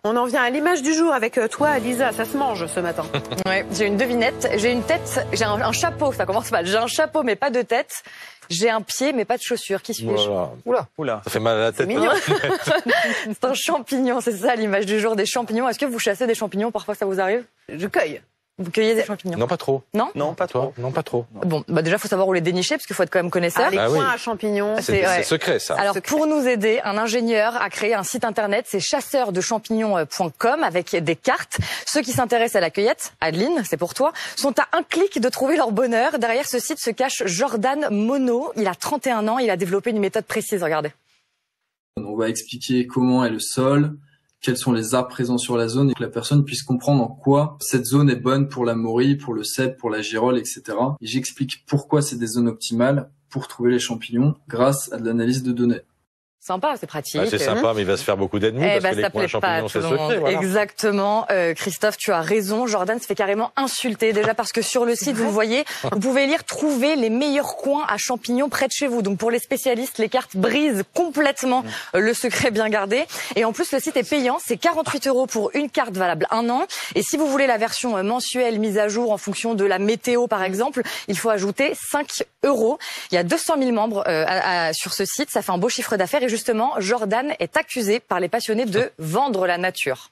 On en vient à l'image du jour avec toi, Lisa. Ça se mange ce matin. Ouais, j'ai une devinette. J'ai une tête, j'ai un chapeau. Ça commence mal. J'ai un chapeau, mais pas de tête. J'ai un pied, mais pas de chaussures. Qui suis-je? Oula. Ça fait mal à la tête. C'est mignon. C'est un champignon, c'est ça l'image du jour, des champignons. Est-ce que vous chassez des champignons? Parfois, ça vous arrive? Je cueille. Vous cueillez des champignons? Non, pas trop. Non? Non, pas trop. Non, pas trop. Bon, déjà, faut savoir où les dénicher, parce qu'il faut être quand même connaisseur. Les coins à champignons. C'est secret, ça. Alors, pour nous aider, un ingénieur a créé un site internet, c'est chasseurdechampignons.com, avec des cartes. Ceux qui s'intéressent à la cueillette, Adeline, c'est pour toi, sont à un clic de trouver leur bonheur. Derrière ce site se cache Jordan Monod. Il a 31 ans, il a développé une méthode précise, regardez. On va expliquer comment est le sol, quels sont les arbres présents sur la zone et que la personne puisse comprendre en quoi cette zone est bonne pour la morille, pour le cèpe, pour la girole, etc. Et j'explique pourquoi c'est des zones optimales pour trouver les champignons grâce à de l'analyse de données. Sympa, c'est pratique. C'est sympa, mais il va se faire beaucoup d'ennemis parce que les coins à champignons, c'est secret. Voilà. Exactement. Christophe, tu as raison. Jordan se fait carrément insulter. Déjà parce que sur le site, vous voyez, vous pouvez lire « Trouver les meilleurs coins à champignons près de chez vous ». Donc pour les spécialistes, les cartes brisent complètement le secret bien gardé. Et en plus, le site est payant. C'est 48 € pour une carte valable 1 an. Et si vous voulez la version mensuelle mise à jour en fonction de la météo, par exemple, il faut ajouter 5 €. Il y a 200 000 membres sur ce site. Ça fait un beau chiffre d'affaires. Et justement, Jordan est accusé par les passionnés de vendre la nature.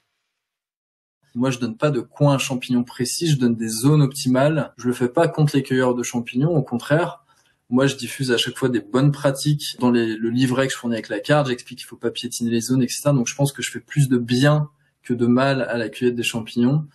Moi, je donne pas de coin à champignons précis, je donne des zones optimales. Je le fais pas contre les cueilleurs de champignons, au contraire. Moi, je diffuse à chaque fois des bonnes pratiques. Dans le livret que je fournis avec la carte, j'explique qu'il faut pas piétiner les zones, etc. Donc, je pense que je fais plus de bien que de mal à la cueillette des champignons.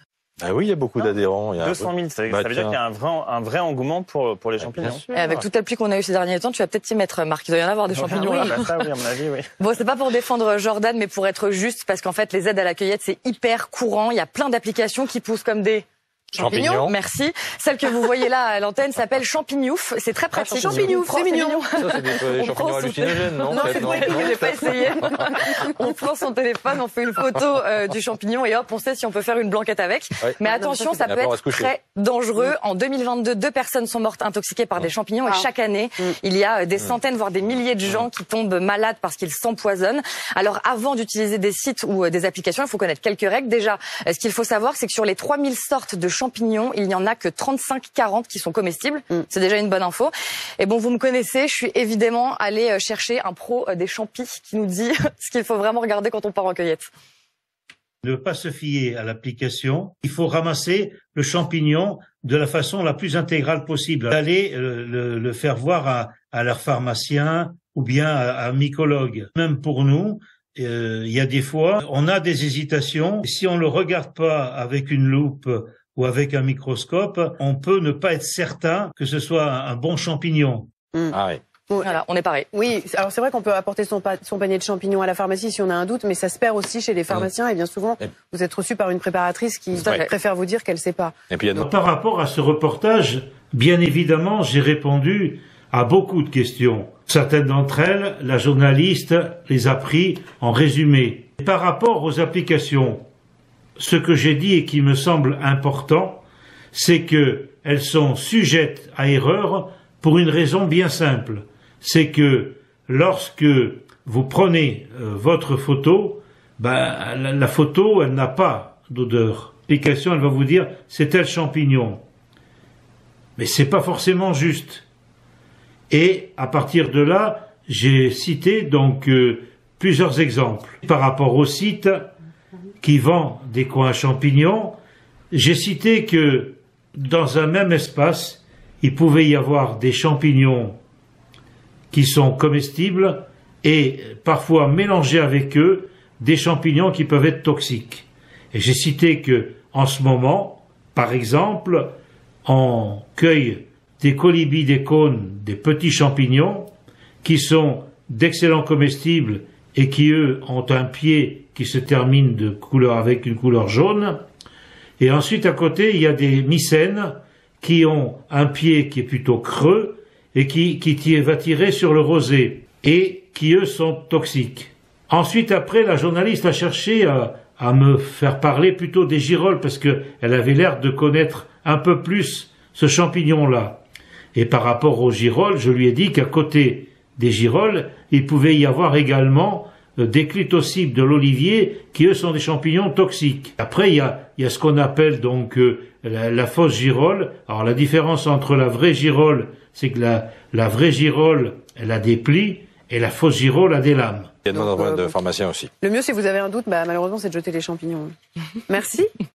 Ah oui, il y a beaucoup d'adhérents. 200 000, ça veut dire qu'il y a un vrai engouement pour les champignons. Et avec toute la pluie qu'on a eue ces derniers temps, tu vas peut-être t'y mettre, Marc. Il doit y en avoir des champignons. Oui, ça, oui, à mon avis, oui. Bon, c'est pas pour défendre Jordan, mais pour être juste, parce qu'en fait, les aides à la cueillette, c'est hyper courant. Il y a plein d'applications qui poussent comme des champignons. Merci. Celle que vous voyez là à l'antenne s'appelle Champignouf. C'est très pratique. Champignouf, c'est mignon. Ça, c'est des champignons hallucinogènes, non? Non, c'est vrai, j'ai pas essayé. On prend son téléphone, on fait une photo du champignon et hop, on sait si on peut faire une blanquette avec. Ouais. Mais attention, ça peut être très dangereux. En 2022, 2 personnes sont mortes intoxiquées par des champignons et chaque année, il y a des centaines, voire des milliers de gens qui tombent malades parce qu'ils s'empoisonnent. Alors, avant d'utiliser des sites ou des applications, il faut connaître quelques règles. Déjà, ce qu'il faut savoir, c'est que sur les 3000 sortes de champignons, il n'y en a que 35-40 qui sont comestibles. C'est déjà une bonne info. Et bon, vous me connaissez, je suis évidemment allée chercher un pro des champis qui nous dit ce qu'il faut vraiment regarder quand on part en cueillette. Ne pas se fier à l'application. Il faut ramasser le champignon de la façon la plus intégrale possible. Aller le faire voir à leur pharmacien ou bien à un mycologue. Même pour nous, il y a des fois, on a des hésitations. Si on le regarde pas avec une loupe ou avec un microscope, on peut ne pas être certain que ce soit un bon champignon. Ah oui. Voilà, on est pareil. Oui, alors c'est vrai qu'on peut apporter son panier de champignons à la pharmacie si on a un doute, mais ça se perd aussi chez les pharmaciens et bien souvent, vous êtes reçu par une préparatrice qui préfère vous dire qu'elle sait pas. Et puis, par rapport à ce reportage, bien évidemment, j'ai répondu à beaucoup de questions. Certaines d'entre elles, la journaliste les a pris en résumé. Par rapport aux applications, ce que j'ai dit et qui me semble important, c'est que elles sont sujettes à erreur pour une raison bien simple. C'est que lorsque vous prenez votre photo, la photo, elle n'a pas d'odeur. L'application, elle va vous dire c'est tel champignon. Mais c'est pas forcément juste. Et à partir de là, j'ai cité donc plusieurs exemples. Par rapport au site qui vend des coins à champignons, j'ai cité que dans un même espace, il pouvait y avoir des champignons qui sont comestibles et parfois mélangés avec eux des champignons qui peuvent être toxiques. Et j'ai cité que en ce moment, par exemple, on cueille des colibris, des cônes, des petits champignons qui sont d'excellents comestibles et qui, eux, ont un pied qui se termine de couleur avec une couleur jaune. Et ensuite, à côté, il y a des mycènes qui ont un pied qui est plutôt creux et qui va tirer sur le rosé et qui, eux, sont toxiques. Ensuite, après, la journaliste a cherché à me faire parler plutôt des girolles parce qu'elle avait l'air de connaître un peu plus ce champignon-là. Et par rapport aux girolles, je lui ai dit qu'à côté des girolles, il pouvait y avoir également des clitocypes de l'olivier qui, eux, sont des champignons toxiques. Après, il y a ce qu'on appelle donc la fausse girole. Alors, la différence entre la vraie girole, c'est que la vraie girole, elle a des plis, et la fausse girole a des lames. Il y a demande de pharmacien aussi. Le mieux, si vous avez un doute, malheureusement, c'est de jeter les champignons. Merci.